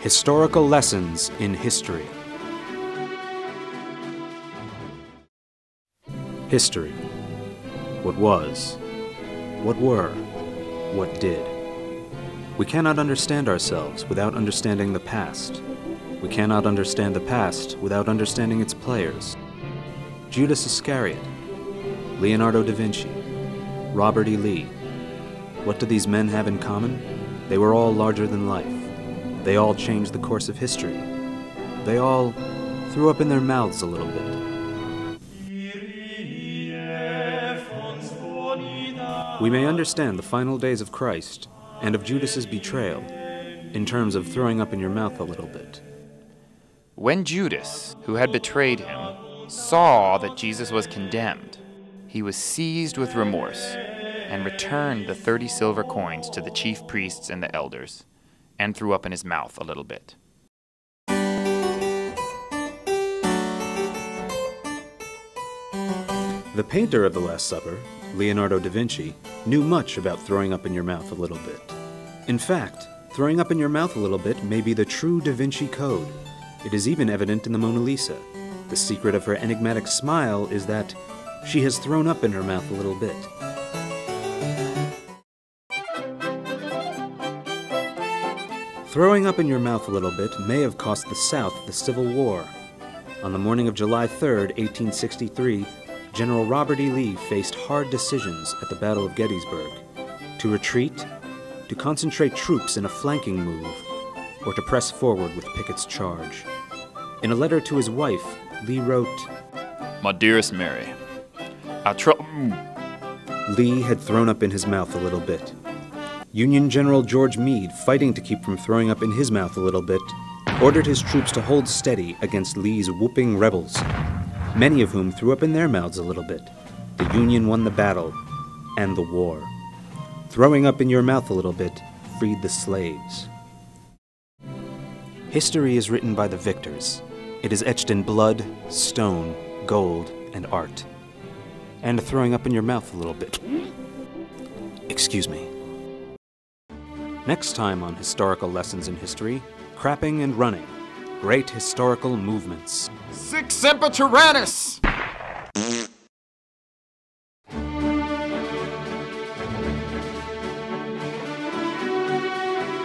Historical lessons in history. History. What was, what were, what did. We cannot understand ourselves without understanding the past. We cannot understand the past without understanding its players. Judas Iscariot, Leonardo da Vinci, Robert E. Lee. What do these men have in common? They were all larger than life. They all changed the course of history. They all threw up in their mouths a little bit. We may understand the final days of Christ and of Judas's betrayal in terms of throwing up in your mouth a little bit. When Judas, who had betrayed him, saw that Jesus was condemned, he was seized with remorse and returned the 30 silver coins to the chief priests and the elders, and threw up in his mouth a little bit. The painter of the Last Supper, Leonardo da Vinci, knew much about throwing up in your mouth a little bit. In fact, throwing up in your mouth a little bit may be the true Da Vinci Code. It is even evident in the Mona Lisa. The secret of her enigmatic smile is that she has thrown up in her mouth a little bit. Throwing up in your mouth a little bit may have cost the South the Civil War. On the morning of July 3rd, 1863, General Robert E. Lee faced hard decisions at the Battle of Gettysburg: to retreat, to concentrate troops in a flanking move, or to press forward with Pickett's charge. In a letter to his wife, Lee wrote, My dearest Mary, Lee had thrown up in his mouth a little bit. Union General George Meade, fighting to keep from throwing up in his mouth a little bit, ordered his troops to hold steady against Lee's whooping rebels, many of whom threw up in their mouths a little bit. The Union won the battle and the war. Throwing up in your mouth a little bit freed the slaves. History is written by the victors. It is etched in blood, stone, gold, and art. And throwing up in your mouth a little bit. Excuse me. Next time on Historical Lessons in History, crapping and running. Great historical movements. Sic Semper Tyrannis!